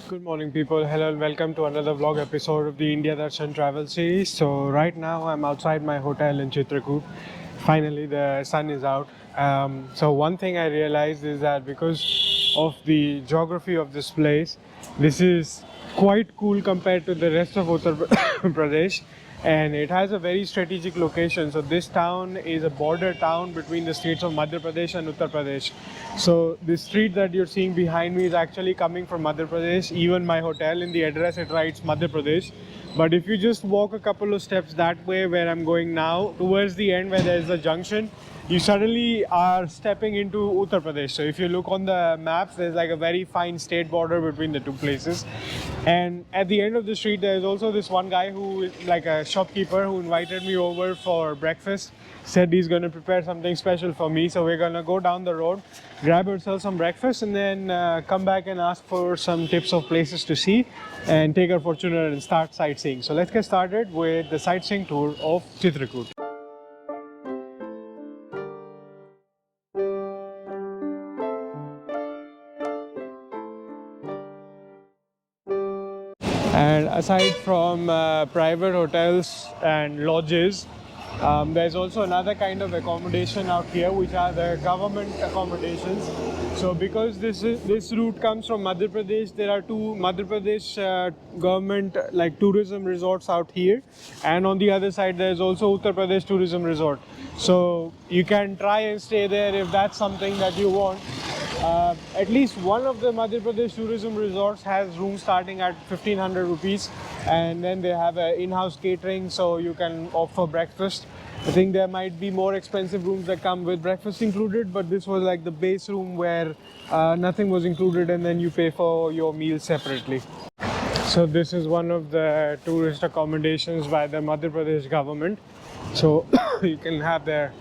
Good morning, people. Hello and welcome to another vlog episode of the India Darshan travel series. So right now I'm outside my hotel in Chitrakoot. Finally the sun is out. So one thing I realized is that because of the geography of this place, this is quite cool compared to the rest of Uttar Pradesh, and it has a very strategic location. So this town is a border town between the states of Madhya Pradesh and Uttar Pradesh. So the street that you're seeing behind me is actually coming from Madhya Pradesh. Even my hotel, in the address it writes Madhya Pradesh. But if you just walk a couple of steps that way where I'm going now, towards the end where there's a junction, you suddenly are stepping into Uttar Pradesh. So if you look on the maps, there's like a very fine state border between the two places. And at the end of the street, there's also this one guy who is like a shopkeeper who invited me over for breakfast. Said he's going to prepare something special for me. So we're going to go down the road, grab ourselves some breakfast, and then come back and ask for some tips of places to see and take our Fortuner and start sightseeing. So let's get started with the sightseeing tour of Chitrakoot. And aside from private hotels and lodges, there's also another kind of accommodation out here, which are the government accommodations. So because this route comes from Madhya Pradesh, there are two Madhya Pradesh government like tourism resorts out here, and on the other side there's also Uttar Pradesh tourism resort. So you can try and stay there if that's something that you want. At least one of the Madhya Pradesh tourism resorts has rooms starting at 1500 rupees, and then they have an in-house catering, so you can opt for breakfast. I think there might be more expensive rooms that come with breakfast included, but this was like the base room where nothing was included, and then you pay for your meal separately. So this is one of the tourist accommodations by the Madhya Pradesh government. So you can have their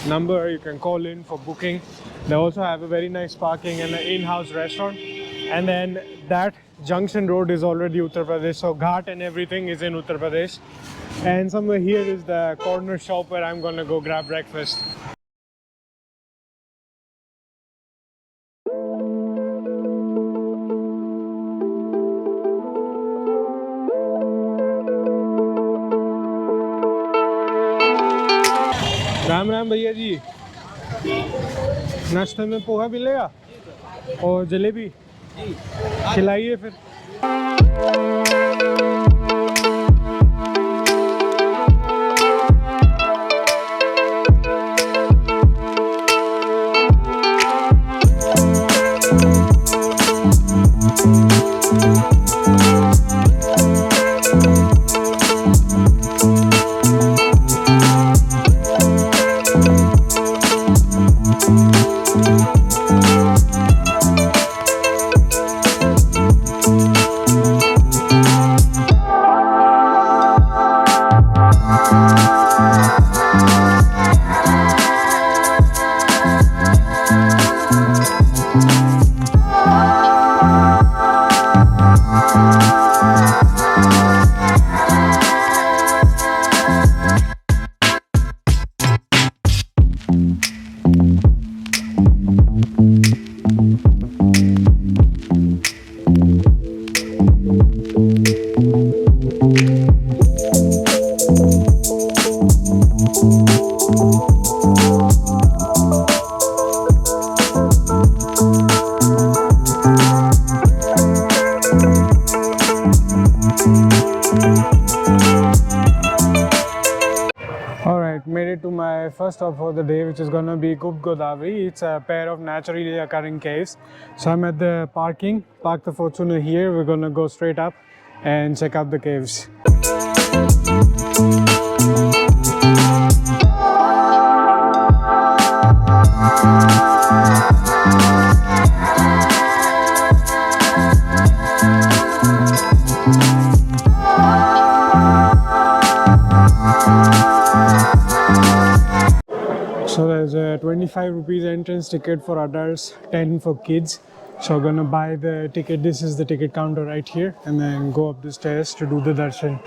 number, you can call in for booking. They also have a very nice parking and an in-house restaurant. And then that junction road is already Uttar Pradesh, so Ghat and everything is in Uttar Pradesh. And somewhere here is the corner shop where I'm gonna go grab breakfast. Ram Ram भैया जी, नाश्ते में पोहा मिलेगा और जलेबी खिलाइए फिर। Made it to my first stop for the day, which is gonna be Gupt Godavari. It's a pair of naturally occurring caves. So I'm at the parking, park the Fortuner here. We're gonna go straight up and check out the caves. So there's a 25 rupees entrance ticket for adults, 10 for kids. So we're gonna buy the ticket. This is the ticket counter right here, and then go up the stairs to do the darshan.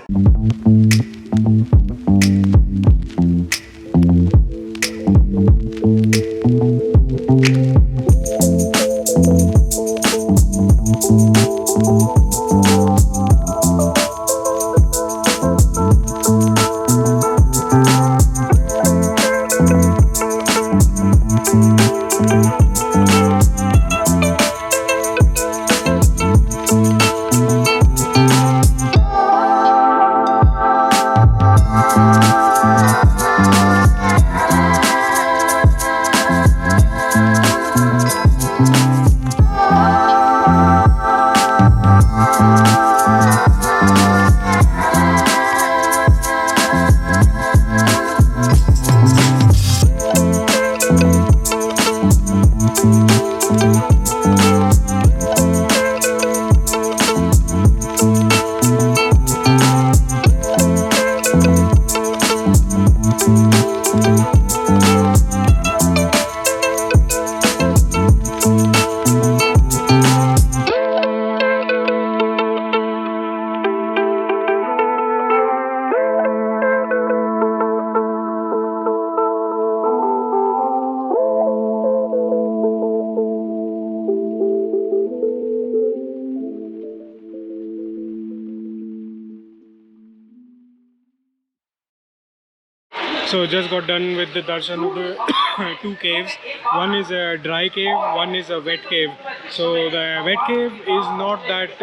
So just got done with the darshan of the two caves. One is a dry cave, one is a wet cave. So the wet cave is not that,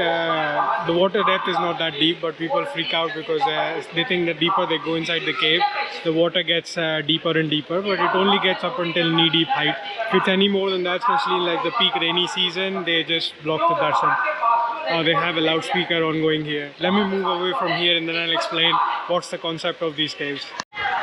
the water depth is not that deep, but people freak out because they think that deeper they go inside the cave, the water gets deeper and deeper, but it only gets up until knee-deep height. If it's any more than that, especially in like the peak rainy season, they just block the darshan. They have a loudspeaker on going here. Let me move away from here and then I'll explain what's the concept of these caves.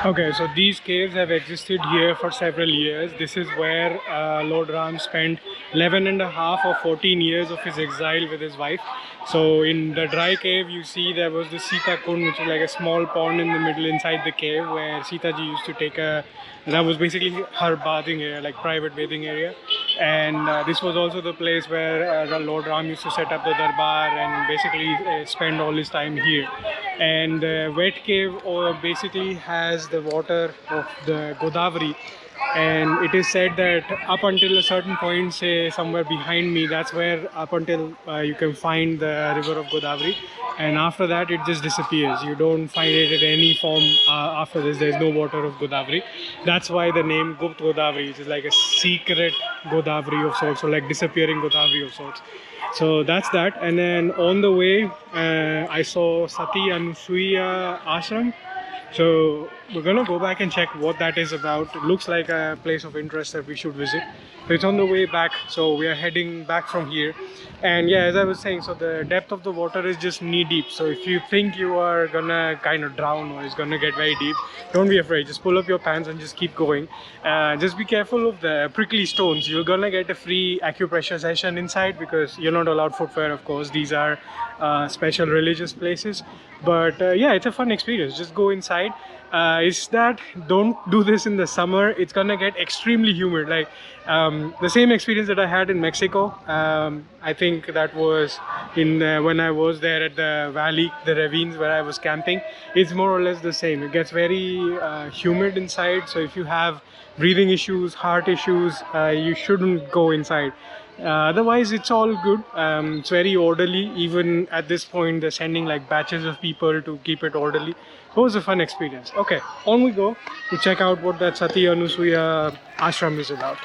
Okay, so these caves have existed here for several years. This is where Lord Ram spent 11 and a half or 14 years of his exile with his wife. So in the dry cave, you see there was the Chitrakoot, which is like a small pond in the middle inside the cave where Sita ji used to take a, that was basically her bathing area, like private bathing area. And this was also the place where Lord Ram used to set up the darbar and basically spend all his time here. And the wet cave basically has the water of the Godavari, and it is said that up until a certain point, say somewhere behind me, that's where up until you can find the river of Godavari, and after that it just disappears. You don't find it in any form after this. There's no water of Godavari. That's why the name Gupt Godavari, which is like a secret Godavari of sorts, or like disappearing Godavari of sorts. So that's that. And then on the way I saw Sati Anusuiya Ashram. So we're gonna go back and check what that is about. It looks like a place of interest that we should visit. So it's on the way back, so we are heading back from here. And yeah, as I was saying, so the depth of the water is just knee deep. So if you think you are gonna kind of drown or it's gonna get very deep, don't be afraid. Just pull up your pants and just keep going. Just be careful of the prickly stones. You're gonna get a free acupressure session inside because you're not allowed footwear, of course. These are special religious places. But yeah, it's a fun experience. Just go inside. Is that don't do this in the summer. It's gonna get extremely humid. Like the same experience that I had in Mexico. I think that was in when I was there at the valley, the ravines where I was camping. It's more or less the same. It gets very humid inside. So if you have breathing issues, heart issues, you shouldn't go inside. Otherwise it's all good. It's very orderly. Even at this point they're sending like batches of people to keep it orderly. It was a fun experience. Okay, on we go to check out what that Sati Anusuiya Ashram is about.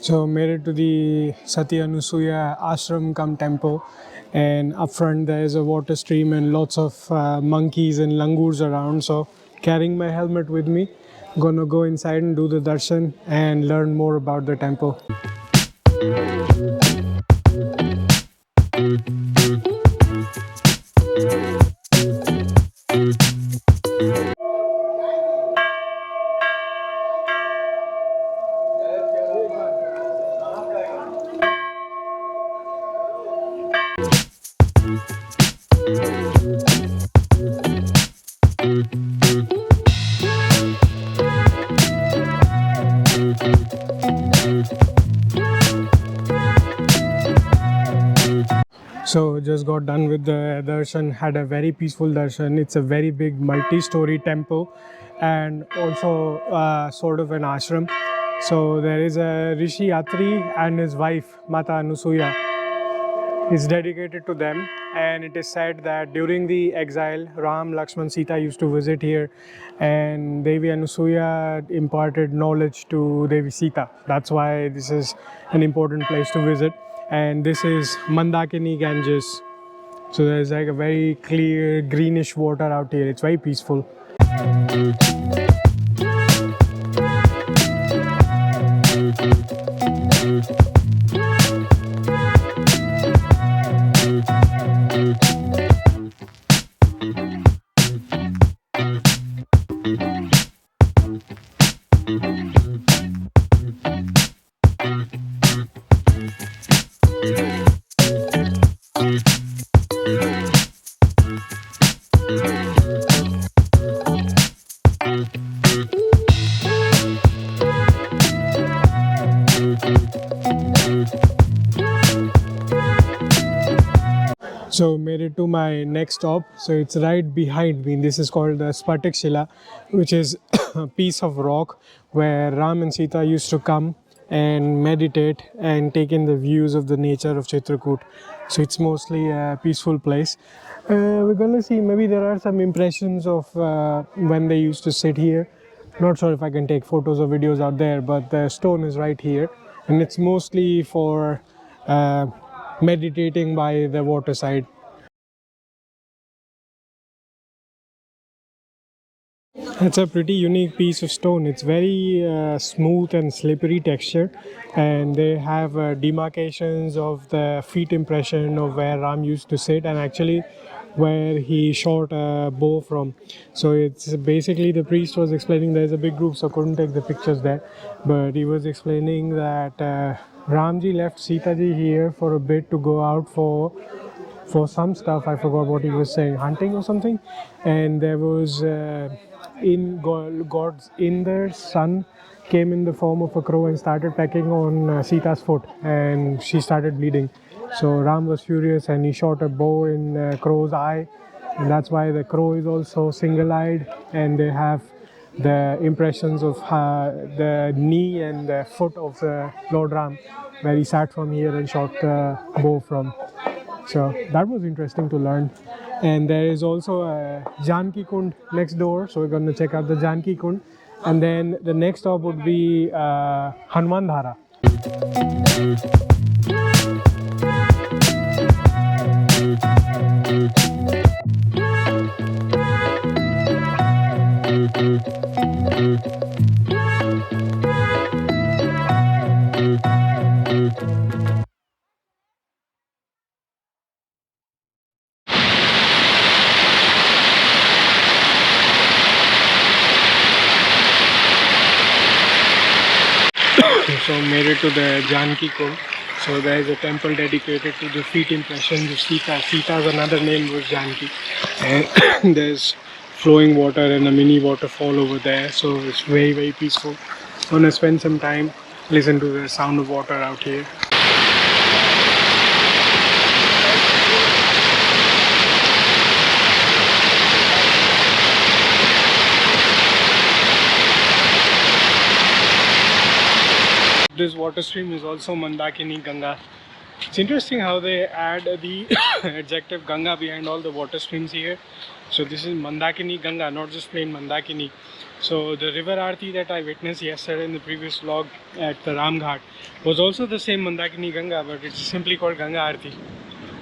So made it to the Sati Anusuiya Ashram cum temple, and up front there is a water stream and lots of monkeys and langurs around. So carrying my helmet with me, gonna go inside and do the darshan and learn more about the temple. So just got done with the darshan, had a very peaceful darshan. It's a very big multi-story temple and also sort of an ashram. So there is a Rishi Atri and his wife Mata Anusuiya. It's dedicated to them, and it is said that during the exile, Ram, Lakshman, Sita used to visit here, and Devi Anusuya imparted knowledge to Devi Sita. That's why this is an important place to visit. And this is Mandakini Ganges. So there's like a very clear greenish water out here. It's very peaceful. So made it to my next stop. So it's right behind me. This is called the Spatik Shila, which is a piece of rock where Ram and Sita used to come and meditate and take in the views of the nature of Chitrakoot. So it's mostly a peaceful place. We're gonna see, maybe there are some impressions of when they used to sit here. Not sure if I can take photos or videos out there, but the stone is right here, and it's mostly for uh, meditating by the waterside. It's a pretty unique piece of stone. It's very smooth and slippery texture, and they have demarcations of the feet impression of where Ram used to sit, and actually where he shot a bow from. So it's basically, the priest was explaining, there's a big group, so couldn't take the pictures there, but he was explaining that Ramji left Sita ji here for a bit to go out for some stuff. I forgot what he was saying, hunting or something. And there was in God's in the sun came in the form of a crow and started pecking on Sita's foot, and she started bleeding. So Ram was furious and he shot a bow in crow's eye, and that's why the crow is also single-eyed, and they have the impressions of the knee and the foot of the Lord Ram, where he sat from here and shot the bow from. So that was interesting to learn. And there is also a Janki Kund next door, so we're going to check out the Janki Kund. And then the next stop would be Hanuman Dhara. So made it to the Janki Kund. So there is a temple dedicated to the feet impressions of Sita. Sita's another name was Janki. And there's flowing water and a mini waterfall over there. So it's very, very peaceful. I'm gonna spend some time, listen to the sound of water out here. This water stream is also Mandakini Ganga. It's interesting how they add the adjective Ganga behind all the water streams here. So this is Mandakini Ganga, not just plain Mandakini. So the river Aarti that I witnessed yesterday in the previous vlog at the Ram Ghat was also the same Mandakini Ganga, but it's simply called Ganga Aarti.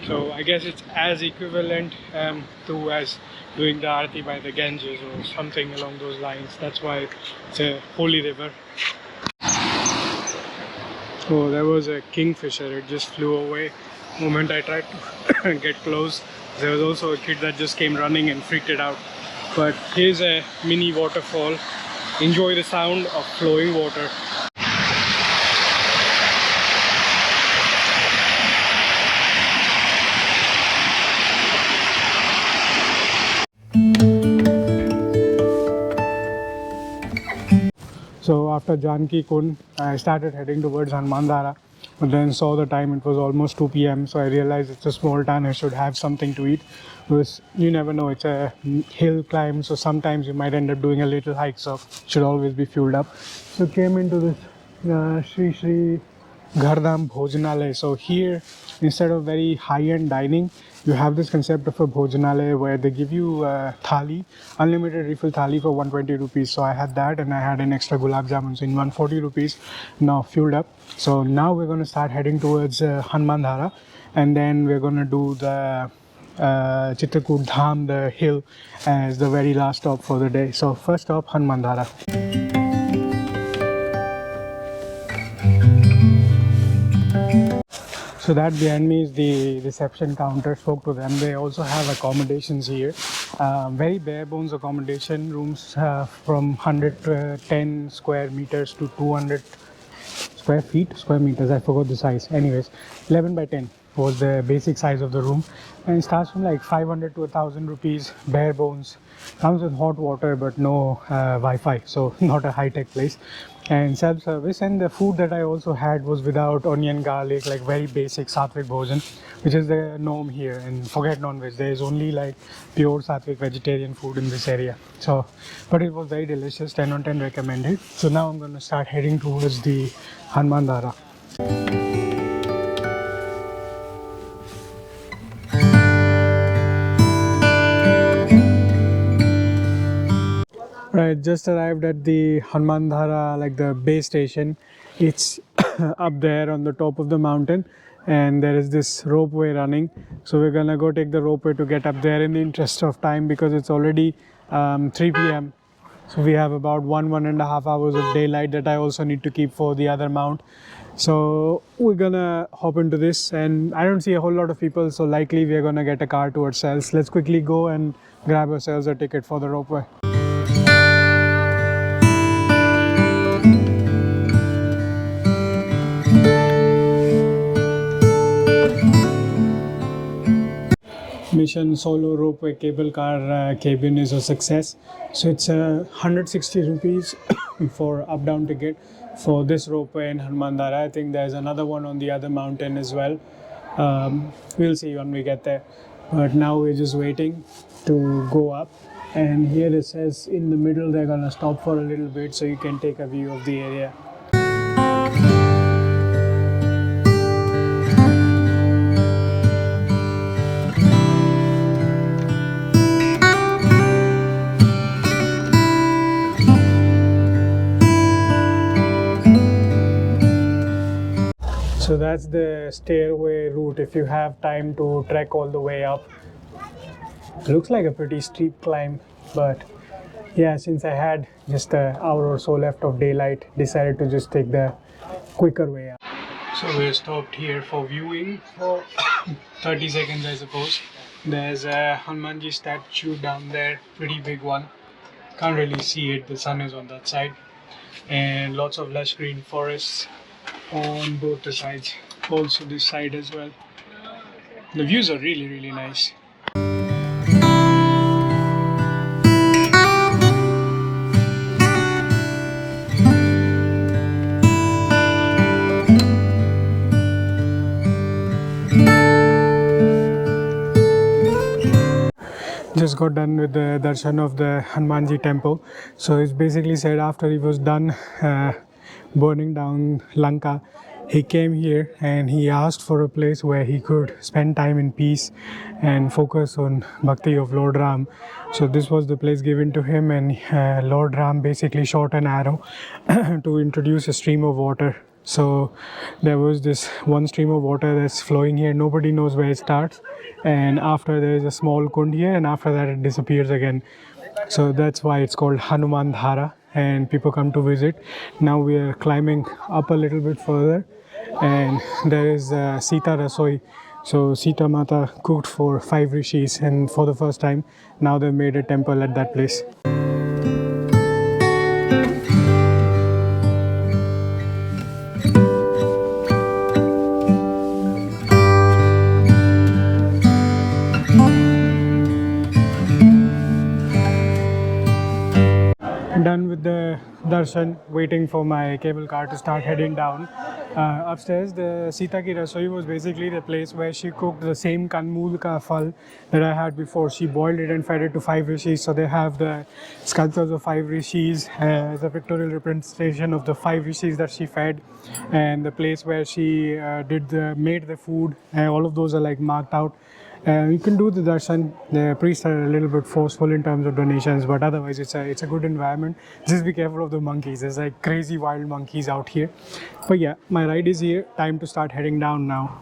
So I guess it's as equivalent to as doing the Aarti by the Ganges or something along those lines. That's why it's a holy river. Oh, there was a kingfisher. It just flew away. The moment I tried to get close, there was also a kid that just came running and freaked it out. But here's a mini waterfall. Enjoy the sound of flowing water. So after Janki Kund, I started heading towards Hanuman Dhara, but then saw the time, it was almost 2 p.m. So I realized it's a small town, I should have something to eat, because you never know, it's a hill climb, so sometimes you might end up doing a little hike, so should always be fueled up. So came into this Shri Shri Ghardam Bhojanalaya. So here, instead of very high-end dining, you have this concept of a Bhojanalaya where they give you thali, unlimited refill thali for 120 rupees. So I had that, and I had an extra gulab jamun, so in 140 rupees, now fueled up. So now we're going to start heading towards Hanuman Dhara, and then we're going to do the Chitrakoot Dham, the hill, as the very last stop for the day. So first stop, Hanuman Dhara. So that behind me is the reception counter. Spoke to them. They also have accommodations here. Very bare bones accommodation rooms from 110 square meters to 200 square meters. I forgot the size. Anyways, 11 by 10 was the basic size of the room, and it starts from like 500 to 1,000 rupees. Bare bones. Comes with hot water but no Wi-Fi, so not a high-tech place. and self-service. And the food that I also had was without onion, garlic, like very basic sattvic bhojan, which is the norm here. And forget non-veg, there is only like pure sattvic vegetarian food in this area. So, but it was very delicious, 10 on 10 recommended. So now I'm going to start heading towards the Hanuman Dhara. Right, just arrived at the Hanuman Dhara, like the base station. It's up there on the top of the mountain, and there is this ropeway running. So we're gonna go take the ropeway to get up there in the interest of time, because it's already 3 p.m. So we have about 1.5 hours of daylight that I also need to keep for the other mount. So we're gonna hop into this, and I don't see a whole lot of people, so likely we're gonna get a car to ourselves. Let's quickly go and grab ourselves a ticket for the ropeway. Mission solo ropeway cable car cabin is a success. So it's 160 rupees for up down ticket for this ropeway in Hanumandara. I think there's another one on the other mountain as well. We'll see when we get there. But now we're just waiting to go up. And here it says in the middle they're gonna stop for a little bit so you can take a view of the area. So that's the stairway route if you have time to trek all the way up. It looks like a pretty steep climb, but yeah, since I had just an hour or so left of daylight, decided to just take the quicker way up. So we're stopped here for viewing for 30 seconds, I suppose. There's a Hanumanji statue down there, pretty big one. Can't really see it, the sun is on that side. And lots of lush green forests on both the sides, also this side as well. The views are really nice. Just got done with the darshan of the Hanumanji temple. So it's basically said after he was done burning down Lanka, he came here and he asked for a place where he could spend time in peace and focus on bhakti of Lord Ram. So this was the place given to him, and Lord Ram basically shot an arrow to introduce a stream of water. So there was this one stream of water that's flowing here. Nobody knows where it starts, and after there is a small kund here, and after that it disappears again. So that's why it's called Hanuman Dhara, and people come to visit. Now we are climbing up a little bit further, and there is Sita Rasoi. So Sita Mata cooked for 5 rishis, and for the first time now they've made a temple at that place. Done with the darshan, waiting for my cable car to start heading down. Upstairs, the Sita ki rasoi was basically the place where she cooked the same kanmul ka phal that I had before. She boiled it and fed it to 5 rishis. So they have the sculptures of 5 rishis as a pictorial representation of the 5 rishis that she fed, and the place where she made the food. All of those are like marked out. You can do the darshan. The priests are a little bit forceful in terms of donations, but otherwise it's a good environment. Just be careful of the monkeys. There's like crazy wild monkeys out here. But yeah, my ride is here. Time to start heading down now.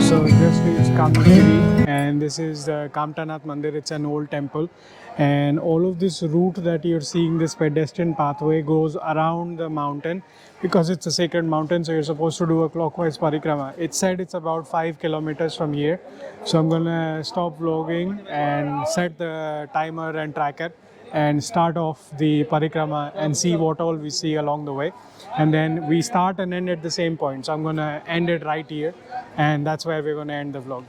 So just reached Kamagiri, and this is the Kamtanath Mandir. It's an old temple, and all of this route that you're seeing, this pedestrian pathway, goes around the mountain because it's a sacred mountain. So you're supposed to do a clockwise parikrama. It said it's about 5 kilometers from here. So I'm gonna stop vlogging and set the timer and tracker and start off the parikrama and see what all we see along the way. And then we start and end at the same point. So I'm gonna end it right here, and that's where we're gonna end the vlog.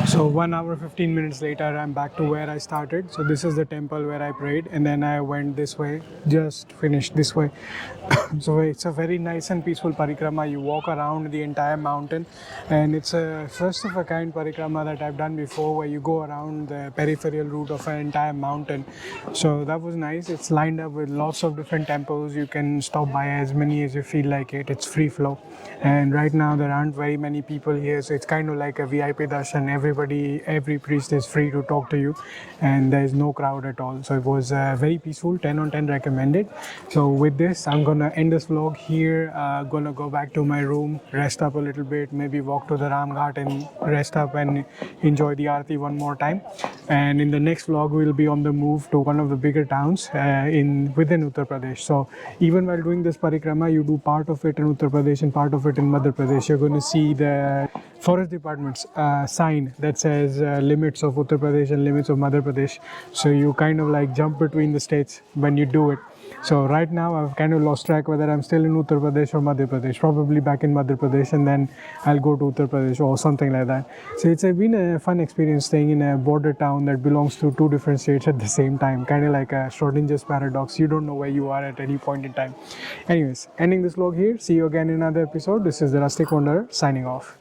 So 1 hour 15 minutes later, I'm back to where I started. So this is the temple where I prayed, and then I went this way, just finished this way. So it's a very nice and peaceful parikrama. You walk around the entire mountain, and it's a first of a kind parikrama that I've done before, where you go around the peripheral route of an entire mountain. So that was nice. It's lined up with lots of different temples. You can stop by as many as you feel like it. It's free flow, and right now there aren't very many people here, so it's kind of like a VIP darshan. Every priest is free to talk to you, and there is no crowd at all. So it was very peaceful. 10 on 10 recommended. So with this, I'm gonna end this vlog here. Gonna go back to my room, rest up a little bit, maybe walk to the Ram Ghat and rest up and enjoy the Aarti one more time. And in the next vlog, we'll be on the move to one of the bigger towns within Uttar Pradesh. So even while doing this parikrama, you do part of it in Uttar Pradesh and part of it in Madhya Pradesh. You're going to see the forest department's sign that says limits of Uttar Pradesh and limits of Madhya Pradesh. So you kind of like jump between the states when you do it. So right now I've kind of lost track whether I'm still in Uttar Pradesh or Madhya Pradesh. Probably back in Madhya Pradesh, and then I'll go to Uttar Pradesh or something like that. So it's been a fun experience staying in a border town that belongs to two different states at the same time. Kind of like a Schrodinger's paradox. You don't know where you are at any point in time. Anyways, ending this vlog here. See you again in another episode. This is the Rustic Wanderer signing off.